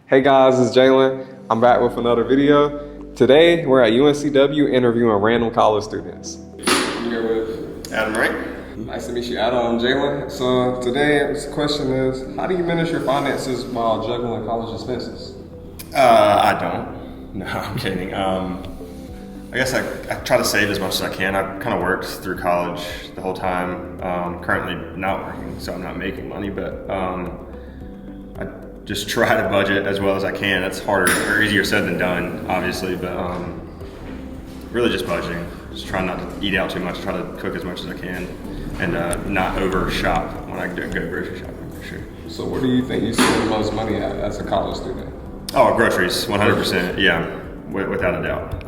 Hey guys, it's Jalen. I'm back with another video. Today, we're at UNCW interviewing random college students. I'm here with Adam, right? Nice to meet you, Adam. I'm Jalen. So today's question is, how do you manage your finances while juggling college expenses? I don't. No, I'm kidding. I guess I try to save as much as I can. I kind of worked through college the whole time. Currently not working, so I'm not making money, but I just try to budget as well as I can. That's harder or easier said than done, obviously, but really just budgeting. Just trying not to eat out too much, try to cook as much as I can, and not over shop when I go grocery shopping, for sure. So where do you think you spend the most money at as a college student? Oh, groceries, 100%, yeah, without a doubt.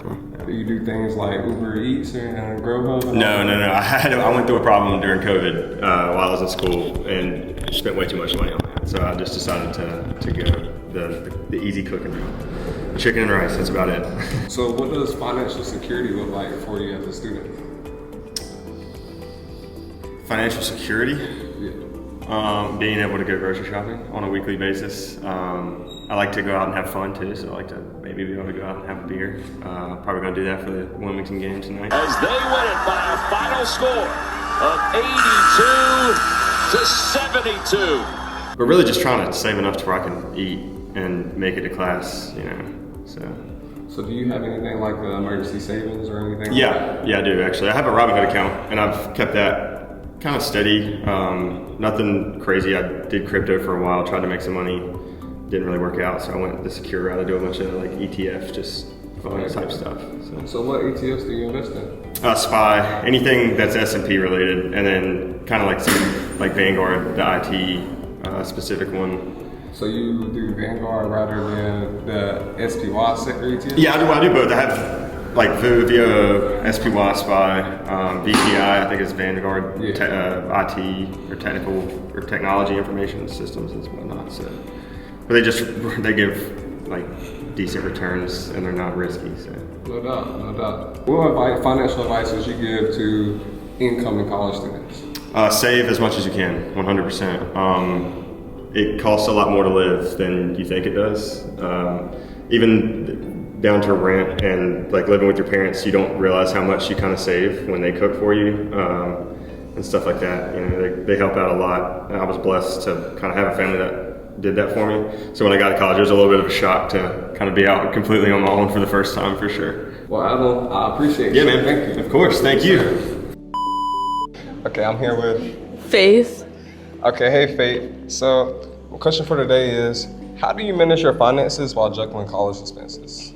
Do you do things like Uber Eats and Grubhub? No. I went through a problem during COVID while I was in school and spent way too much money on that. So I just decided to go the easy cooking route. Chicken and rice, that's about it. So what does financial security look like for you as a student? Financial security? Yeah. Being able to go grocery shopping on a weekly basis. I like to go out and have fun too, so I like to maybe be able to go out and have a beer. Probably gonna do that for the Wilmington game tonight. As they win it by a final score of 82 to 72. But really just trying to save enough to where I can eat and make it to class, So do you have anything like the emergency savings or anything? Yeah, I do actually. I have a Robinhood account and I've kept that kind of steady. Nothing crazy. I did crypto for a while, tried to make some money. Didn't really work out, so I went the secure route. I do a bunch of like ETF, just fun type stuff. So what ETFs do you invest in? SPY, anything that's S&P related, and then kind of like some like Vanguard, the IT specific one. So you do Vanguard rather than the SPY sector ETF? Yeah, I do both. I have like VIO, SPY, SPY, VPI. I think it's Vanguard, IT or technical or technology information systems and whatnot. So. But they give like decent returns and they're not risky. So. No doubt. What financial advice would you give to incoming college students? Save as much as you can, 100%. It costs a lot more to live than you think it does. Even down to rent and like living with your parents, you don't realize how much you kind of save when they cook for you and stuff like that. They help out a lot. I was blessed to kind of have a family that did that for me. So when I got to college, it was a little bit of a shock to kind of be out completely on my own for the first time, for sure. Well, Adam, I appreciate it. Yeah, man. Thank you. Of course. Thank you. Okay, I'm here with Faith. Okay, hey Faith. So, the question for today is, how do you manage your finances while juggling college expenses?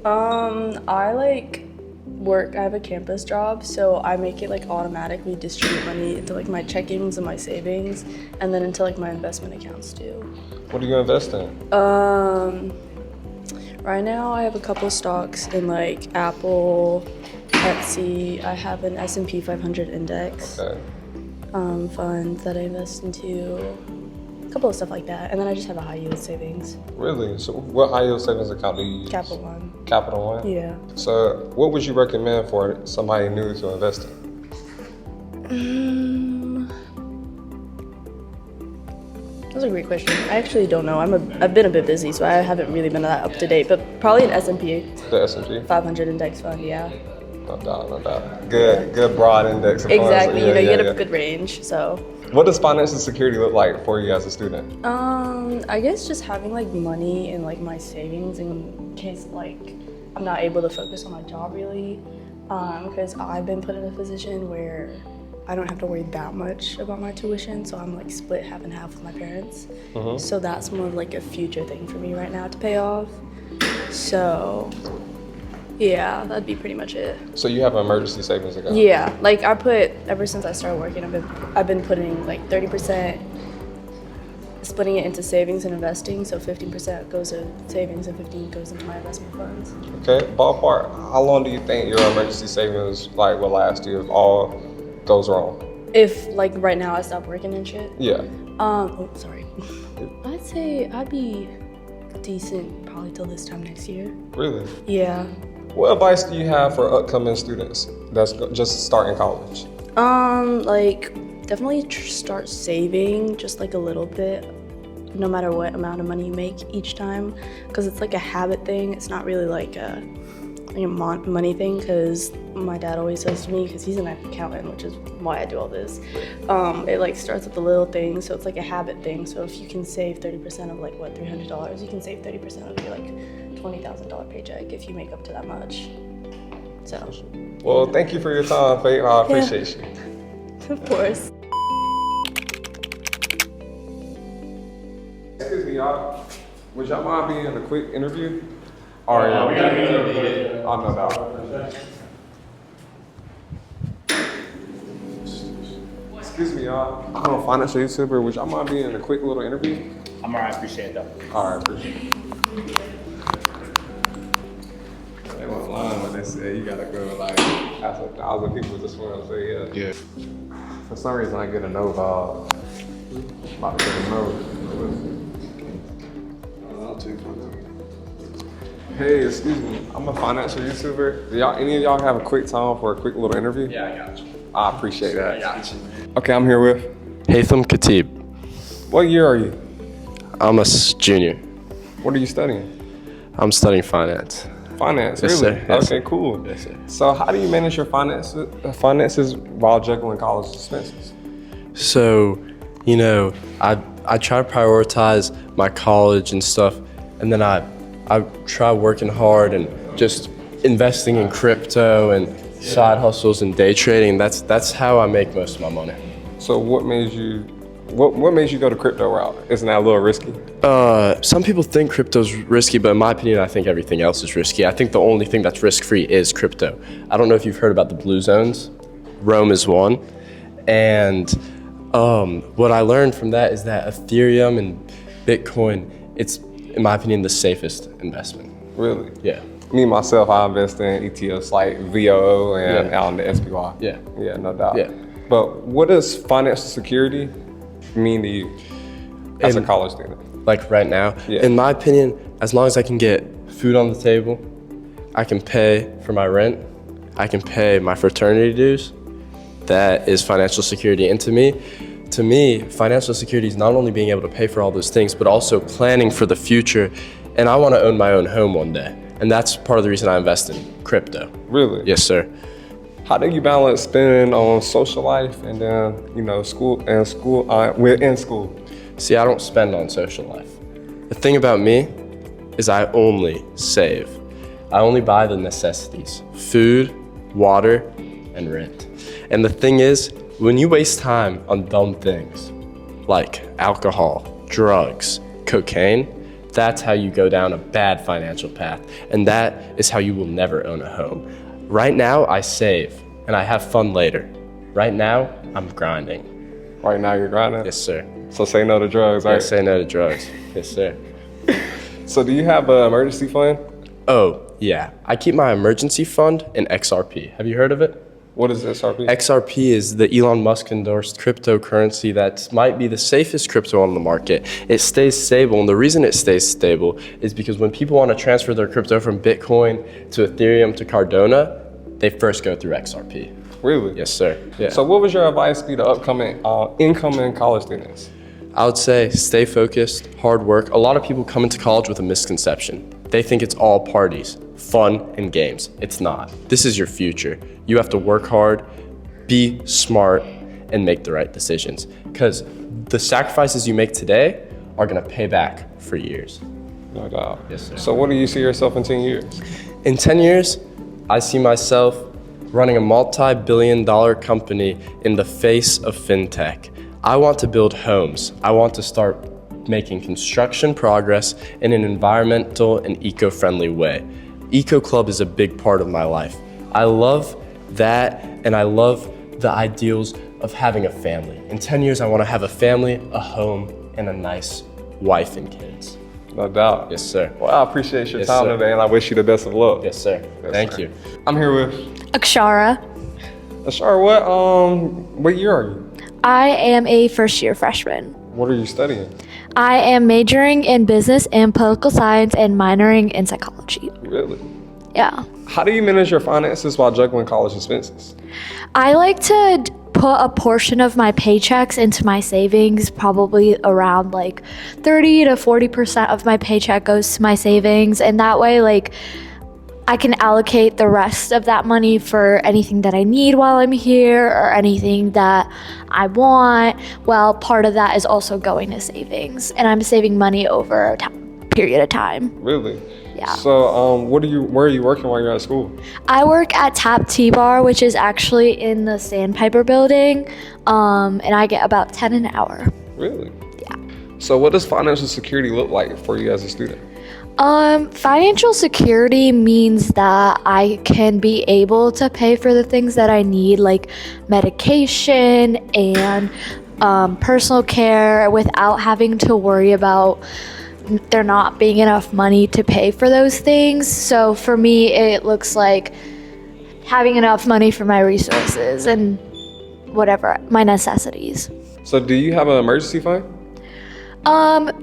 I work. I have a campus job, so I make it automatically distribute money into my checkings and my savings, and then into my investment accounts too. What do you invest in? Right now I have a couple stocks in Apple, Etsy. I have an S&P 500 index fund that I invest into. A couple of stuff like that, and then I just have a high yield savings. Really? So what high yield savings account do you use? Capital One. Capital One? Yeah. So what would you recommend for somebody new to invest in? That's a great question. I actually don't know. I've been a bit busy, so I haven't really been that up to date. But probably an S&P. The S&P 500 index fund, yeah. No doubt. Good broad index. Exactly. You get a good range. So. What does financial security look like for you as a student? I guess just having money in my savings in case I'm not able to focus on my job really, because I've been put in a position where I don't have to worry that much about my tuition, so I'm split half and half with my parents. Mm-hmm. So that's more of a future thing for me right now to pay off. So yeah, that'd be pretty much it. So you have an emergency savings account? Yeah, ever since I started working, I've been putting 30%, splitting it into savings and investing. So 15% goes to savings and 15% goes into my investment funds. Okay, ballpark. How long do you think your emergency savings will last you if all goes wrong? If right now I stop working and shit? Yeah. Sorry. I'd say I'd be decent probably till this time next year. Really? Yeah. What advice do you have for upcoming students that's just starting college? Definitely start saving just a little bit no matter what amount of money you make each time, because it's like a habit thing. It's not really like a money thing, because my dad always says to me, because he's an accountant, which is why I do all this, it like starts with the little things, so it's like a habit thing. So if you can save 30% of like what, $300, you can save 30% of your like $20,000 paycheck if you make up to that much. So Well, thank you for your time, Faith. I appreciate you. of course. Excuse me, y'all. Would y'all mind being in a quick interview? All right, We gotta be oh, no doubt. Excuse me, y'all. I'm a financial YouTuber. Would y'all mind being in a quick little interview? I'm alright, appreciate it though. All right, appreciate it. They went lying when they said you gotta go like ask 1,000 people just for them to say yeah. Yeah. For some reason, I get a no vibe. About to get a no. I'll take it. Hey, excuse me. I'm a financial YouTuber. Do y'all, any of y'all have a quick time for a quick little interview? Yeah, I got you. I appreciate that. I got you. Okay, I'm here with. Haitham Khatib. What year are you? I'm a junior. What are you studying? I'm studying finance. Finance, Yes, really? sir. Yes, Okay, sir. cool. Yes, sir. So how do you manage your finances while juggling college expenses? So, you know, I try to prioritize my college and stuff, and then I try working hard and just investing in crypto and side hustles and day trading. That's how I make most of my money. So what made you go the crypto route? Isn't that a little risky? Some people think crypto's risky, but in my opinion, I think everything else is risky. I think the only thing that's risk-free is crypto. I don't know if you've heard about the blue zones. Rome is one. And what I learned from that is that Ethereum and Bitcoin, it's, in my opinion, the safest investment. Really? Yeah. Me, myself, I invest in ETFs like VOO and Yeah. on the SPY. Yeah. Yeah, no doubt. Yeah. But what does financial security mean to you as a And- college student? Like right now, Yeah. in my opinion, as long as I can get food on the table, I can pay for my rent, I can pay my fraternity dues, that is financial security. And to me, financial security is not only being able to pay for all those things, but also planning for the future. And I want to own my own home one day. And that's part of the reason I invest in crypto. Really? Yes, sir. How do you balance spending on social life and then, within school? See, I don't spend on social life. The thing about me is I only save. I only buy the necessities: food, water, and rent. And the thing is, when you waste time on dumb things like alcohol, drugs, cocaine, that's how you go down a bad financial path. And that is how you will never own a home. Right now, I save and I have fun later. Right now, I'm grinding. Right now you're grinding? Yes, sir. So say no to drugs, I right? say no to drugs. Yes, sir. So do you have an emergency fund? Oh, yeah. I keep my emergency fund in XRP. Have you heard of it? What is SRP? XRP is the Elon Musk endorsed cryptocurrency that might be the safest crypto on the market. It stays stable, and the reason it stays stable is because when people want to transfer their crypto from Bitcoin to Ethereum to Cardano, they first go through XRP. Really? Yes, sir. Yeah. So what would your advice be to upcoming incoming college students? I would say stay focused, hard work. A lot of people come into college with a misconception. They think it's all parties, fun, and games. It's not. This is your future. You have to work hard, be smart, and make the right decisions. Because the sacrifices you make today are gonna pay back for years. No doubt. Yes, sir. So what do you see yourself in 10 years? In 10 years, I see myself running a multi-billion-dollar company in the face of fintech. I want to build homes. I want to start making construction progress in an environmental and eco-friendly way. Eco Club is a big part of my life. I love that, and I love the ideals of having a family. In 10 years, I want to have a family, a home, and a nice wife and kids. No doubt. Yes, sir. Well, I appreciate your Yes, time sir. today, and I wish you the best of luck. Yes, sir. Yes, Thank sir. you. I'm here with Akshara. Ashar. What year are you? I am a first-year freshman. What are you studying? I am majoring in business and political science and minoring in psychology. Really? Yeah. How do you manage your finances while juggling college expenses? I like to put a portion of my paychecks into my savings, probably around like 30 to 40% of my paycheck goes to my savings. And that way, like, I can allocate the rest of that money for anything that I need while I'm here or anything that I want. Well, part of that is also going to savings, and I'm saving money over a period of time. Really? Yeah. So, where are you working while you're at school? I work at Tap Tea Bar, which is actually in the Sandpiper building, and I get about 10 an hour. Really? Yeah. So, what does financial security look like for you as a student? Financial security means that I can be able to pay for the things that I need, like medication and personal care, without having to worry about there not being enough money to pay for those things. So for me, it looks like having enough money for my resources and whatever, my necessities. So, do you have an emergency fund?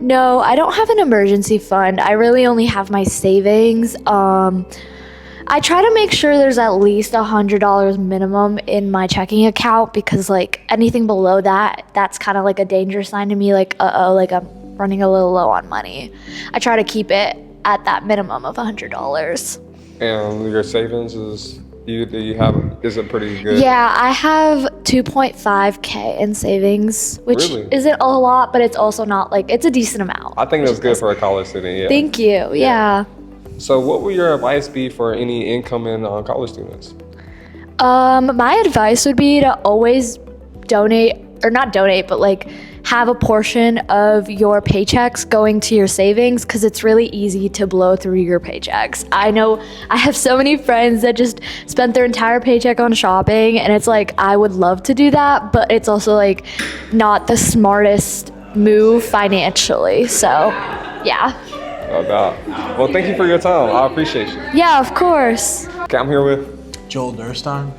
No, I don't have an emergency fund. I really only have my savings. I try to make sure there's at least $100 minimum in my checking account, because like anything below that, that's kind of like a danger sign to me, like, like I'm running a little low on money. I try to keep it at that minimum of $100. And your savings is it pretty good? Yeah, I have 2.5K in savings, which Really? isn't a lot, but it's also not like, it's a decent amount. I think that's good for a college student, yeah. Thank you, yeah. So what would your advice be for any incoming college students? My advice would be to always donate, or not donate, but like have a portion of your paychecks going to your savings, because it's really easy to blow through your paychecks. I know I have so many friends that just spent their entire paycheck on shopping, and it's like, I would love to do that, but it's also like not the smartest move financially. So yeah. No doubt. Well, thank you for your time. I appreciate you. Yeah, of course. Okay, I'm here with Joel Durstein.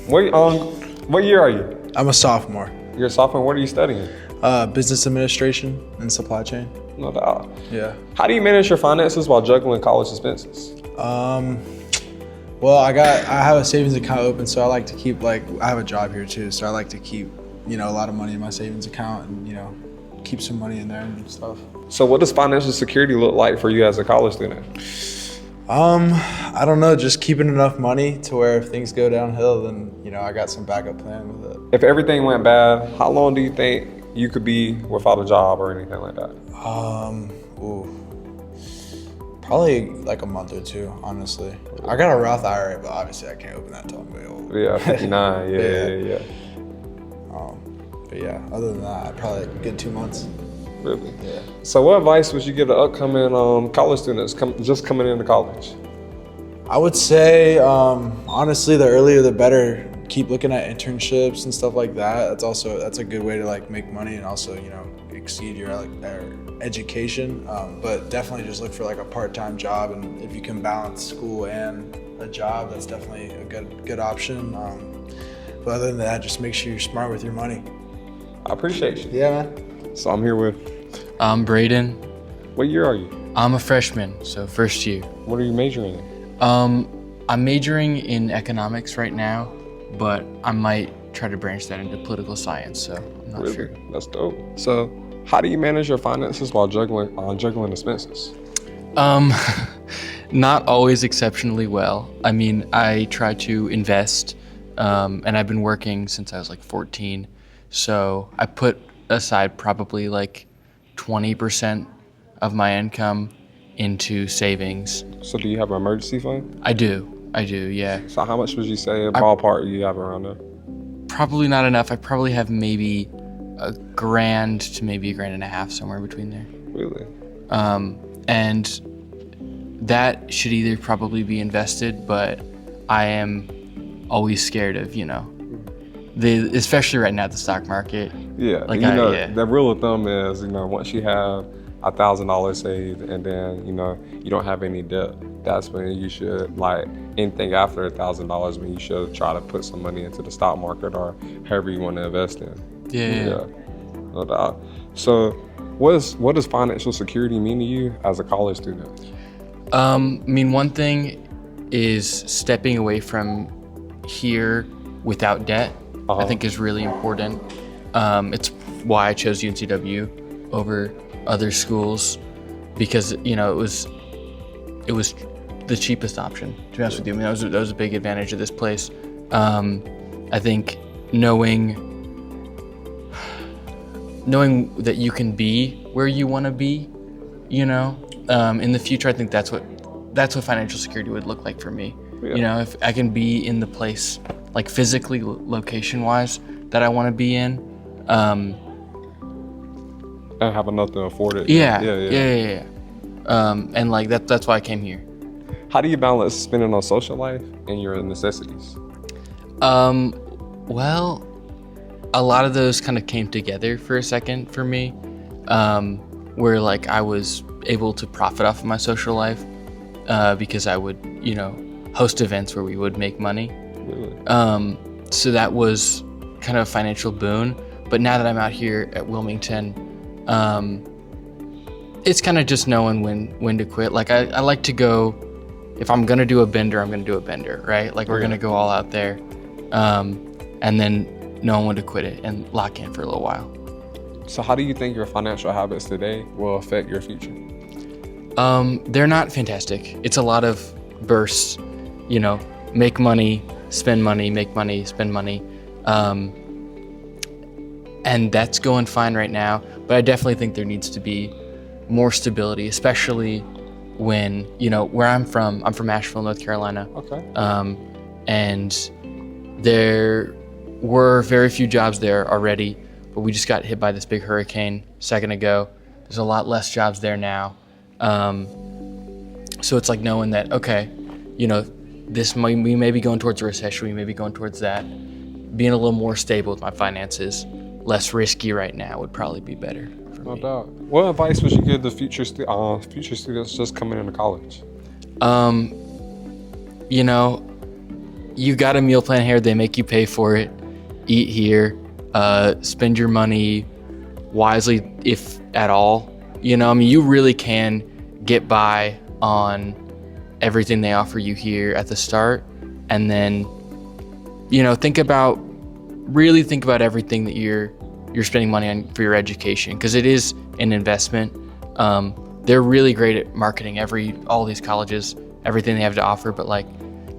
what year are you? I'm a sophomore. You're a sophomore. What are you studying? Business administration and supply chain. No doubt. Yeah. How do you manage your finances while juggling college expenses? Well, I have a savings account open, so I like to keep, I have a job here too, so I like to keep, a lot of money in my savings account and, keep some money in there and stuff. So what does financial security look like for you as a college student? I don't know, just keeping enough money to where if things go downhill, then, I got some backup plan with it. If everything went bad, how long do you think you could be without a job or anything like that? Probably like a month or two, honestly. I got a Roth IRA, but obviously I can't open that till I'm way old. Yeah, 59, yeah. But yeah, other than that, probably like a good 2 months. Really? Yeah. So what advice would you give to upcoming college students just coming into college? I would say, honestly, the earlier the better. Keep looking at internships and stuff like that. That's a good way to make money and also, exceed your education. But definitely just look for a part-time job, and if you can balance school and a job, that's definitely a good option. But other than that, just make sure you're smart with your money. I appreciate you. Yeah, man. So I'm here with. I'm Braden. What year are you? I'm a freshman, so first year. What are you majoring in? I'm majoring in economics right now, but I might try to branch that into political science, so I'm not sure. That's dope. So how do you manage your finances while juggling expenses? Not always exceptionally well. I mean, I try to invest, and I've been working since I was 14, so I put aside probably 20% of my income into savings. So do you have an emergency fund? I do, yeah. So how much would you say ballpark you have around there? Probably not enough. I probably have maybe $1,000 to maybe $1,500 somewhere between there. Really? And that should either probably be invested, but I am always scared of, especially right now at the stock market. Yeah, the rule of thumb is, once you have $1,000 saved and then, you don't have any debt, that's when you should, anything after $1,000, when you should try to put some money into the stock market or however you want to invest in. Yeah. No doubt. So what does financial security mean to you as a college student? I mean, one thing is stepping away from here without debt, I think is really important. It's why I chose UNCW over other schools because, you know, it was the cheapest option, to be honest with you. I mean, that was a big advantage of this place. I think knowing that you can be where you want to be, you know, in the future, I think that's what financial security would look like for me. Yeah. You know, if I can be in the place, like physically, location-wise, that I want to be in, and have enough to afford it. Yeah. And like that's why I came here. How do you balance spending on social life and your necessities? Well, a lot of those kind of came together for a second for me, where like I was able to profit off of my social life because I would, you know, host events where we would make money. Really? So that was kind of a financial boon. But now that I'm out here at Wilmington, it's kind of just knowing when to quit. Like I like to go, if I'm gonna do a bender, I'm gonna do a bender, right? Like we're gonna go all out there, and then knowing when to quit it and lock in for a little while. So how do you think your financial habits today will affect your future? They're not fantastic. It's a lot of bursts, you know, make money, spend money, make money, spend money. And that's going fine right now, but I definitely think there needs to be more stability, especially when, you know, where I'm from Asheville, North Carolina. Okay. And there were very few jobs there already, but we just got hit by this big hurricane a second ago. There's a lot less jobs there now. So it's like knowing that, okay, you know, we may be going towards a recession, we may be going towards that. Being a little more stable with my finances, less risky right now would probably be better for me. No doubt. What advice would you give the future students just coming into college? You know, you got a meal plan here, they make you pay for it. Eat here, spend your money wisely, if at all. You know, I mean, you really can get by on everything they offer you here at the start, and then, you know, really think about everything that you're spending money on for your education, because it is an investment. They're really great at marketing all these colleges, everything they have to offer, but like,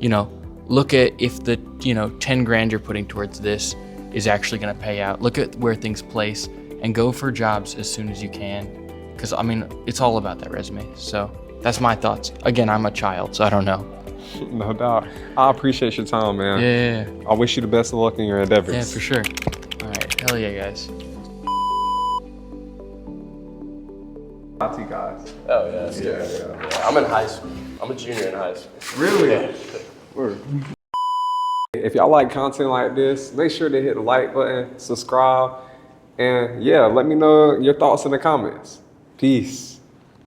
you know, look at if the, you know, 10 grand you're putting towards this is actually going to pay out. Look at where things place and go for jobs as soon as you can. Because, I mean, it's all about that resume. So that's my thoughts. Again, I'm a child, so I don't know. No doubt. I appreciate your time, man. Yeah. I wish you the best of luck in your endeavors. Yeah, for sure. All right. Hell yeah, guys. IT guys. Oh, yeah. I'm in high school. I'm a junior in high school. Really? Yeah. Word. If y'all like content like this, make sure to hit the like button, subscribe, and yeah, let me know your thoughts in the comments. Peace.